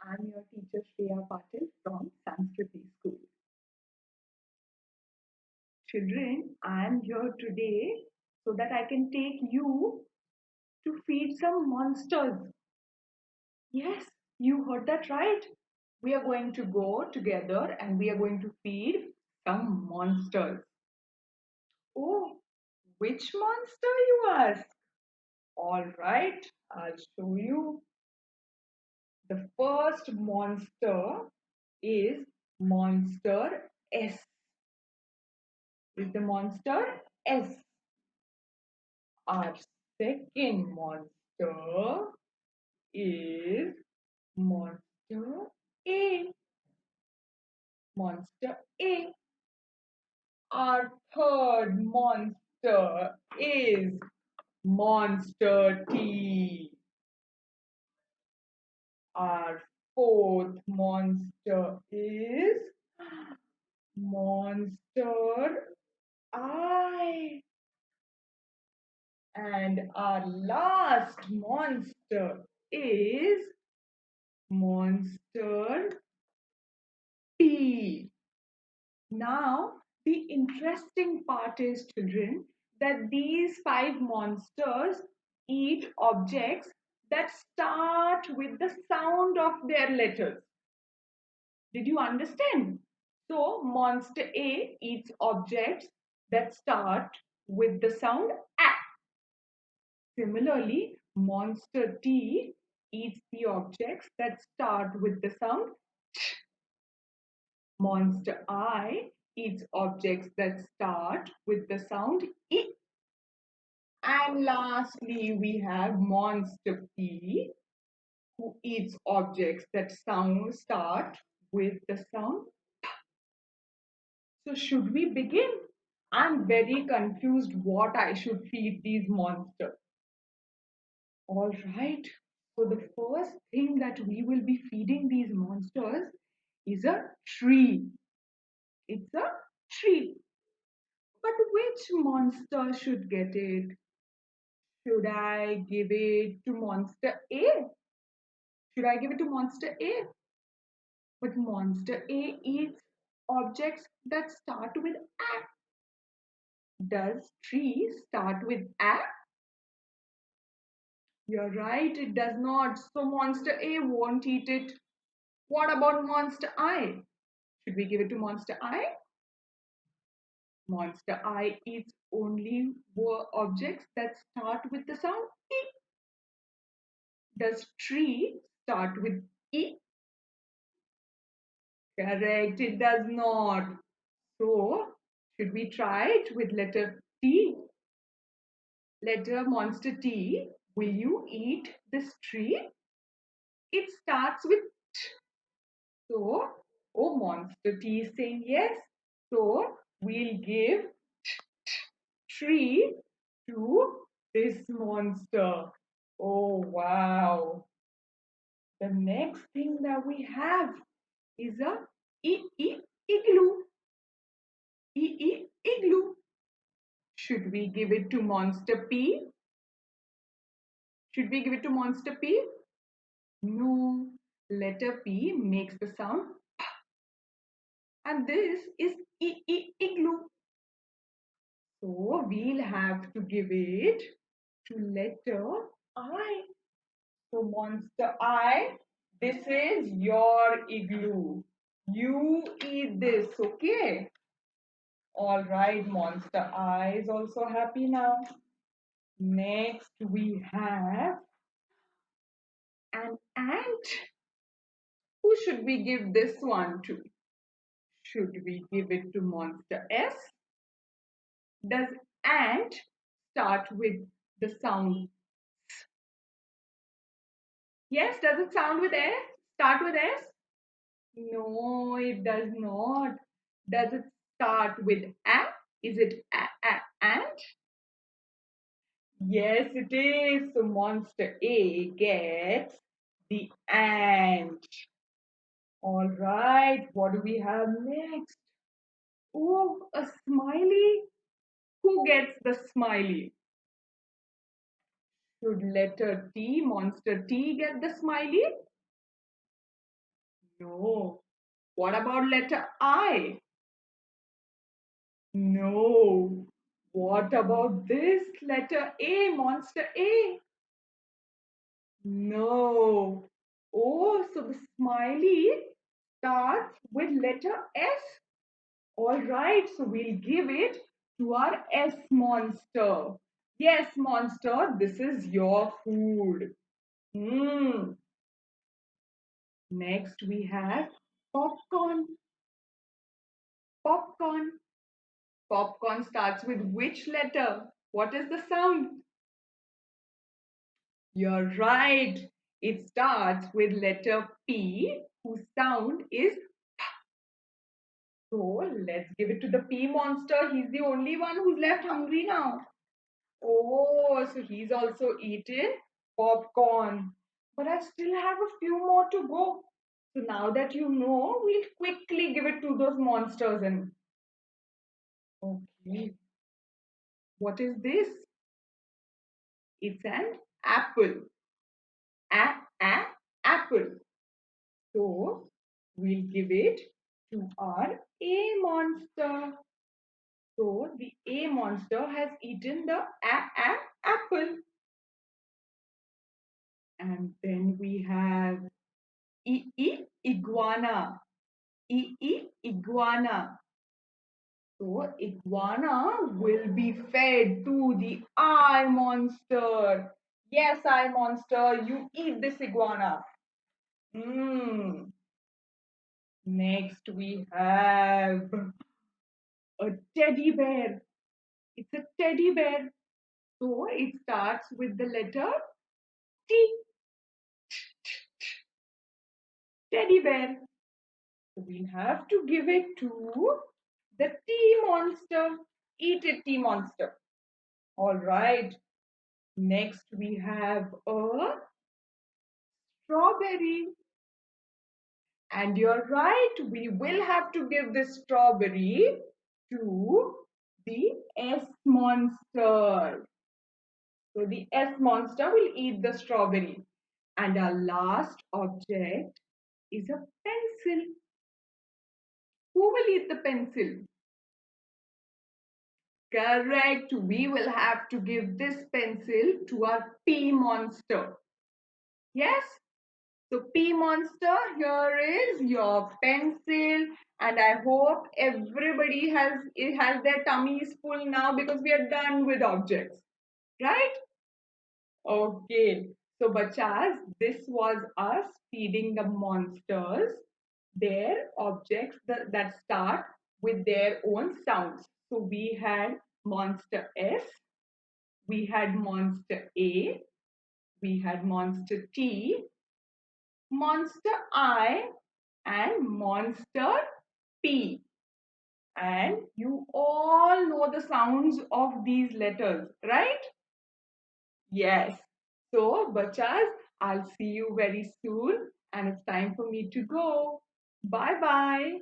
I'm your teacher Shreya Patil from Sanskriti School. Children, I am here today so that I can take you to feed some monsters. Yes, you heard that right. We are going to go together and we are going to feed some monsters. Oh, which monster you ask? All right, I'll show you. The first monster is Monster S. Is the monster S. Our second monster is Monster A. Monster A. Our third monster is Monster T. Our fourth monster is Monster I. And our last monster is Monster P. Now, the interesting part is, children, that these five monsters eat objects that start with the sound of their letters. Did you understand? So, monster A eats objects that start with the sound A. Similarly, monster T eats the objects that start with the sound Ch. Monster I eats objects that start with the sound I. And lastly, we have monster P, who eats objects that start with the sound P. So should we begin? I'm very confused what I should feed these monsters. All right. So the first thing that we will be feeding these monsters is a tree. It's a tree. But which monster should get it? Should I give it to monster A? Should I give it to monster A? But monster A eats objects that start with A. Does tree start with A? You're right, it does not. So monster A won't eat it. What about monster I? Should we give it to monster I? Monster I eats only objects that start with the sound E. Does tree start with E? Correct, it does not. So, should we try it with letter T? Letter monster T, will you eat this tree? It starts with T. So, oh, monster T is saying yes. So, we'll give tree to this monster. Oh, wow. The next thing that we have is a igloo. Igloo. Should we give it to monster P? Should we give it to monster P? No. Letter P makes the sound P. And this is igloo. So we'll have to give it to letter I. So monster I, this is your igloo. You eat this, okay? All right, monster I is also happy now. Next we have an ant. Who should we give this one to? Should we give it to monster S? Does ant start with the sound S? Yes, does it sound with S? Start with S? No, it does not. Does it start with A? Is it ant? Yes, it is. So monster A gets the ant. All right, what do we have next? Oh, a smiley. Who gets the smiley? Should letter T, monster T, get the smiley? No. What about letter I? No. What about this letter A, monster A? No. Oh, so the smiley starts with letter S. All right, so we'll give it to our S monster. Yes, monster, this is your food. Hmm. Next, we have popcorn. Popcorn. Popcorn starts with which letter? What is the sound? You're right. It starts with letter P, whose sound is. So let's give it to the P monster. He's the only one who's left hungry now. Oh, so he's also eaten popcorn. But I still have a few more to go. So now that you know, we'll quickly give it to those monsters. And okay, what is this? It's an apple. A apple. So we'll give it to our A monster. So the A monster has eaten the apple. And then we have iguana. Iguana. So iguana will be fed to the I monster. Yes, I monster, you eat this iguana. Mm. Next we have a teddy bear. It's a teddy bear. So it starts with the letter T. Teddy bear. So we'll have to give it to the tea monster. Eat it, tea monster. All right. Next, we have a strawberry. And you're right, we will have to give this strawberry to the S monster. So the S monster will eat the strawberry. And our last object is a pencil. Who will eat the pencil? Correct. We will have to give this pencil to our P monster. Yes? So P monster, here is your pencil, and I hope everybody has their tummies full now because we are done with objects, right? Okay. So bachas, this was us feeding the monsters their objects that start with their own sounds. So we had monster S, we had monster A, we had monster T, monster I, and monster P. And you all know the sounds of these letters, right? Yes. So, bachas, I'll see you very soon, and it's time for me to go. Bye bye.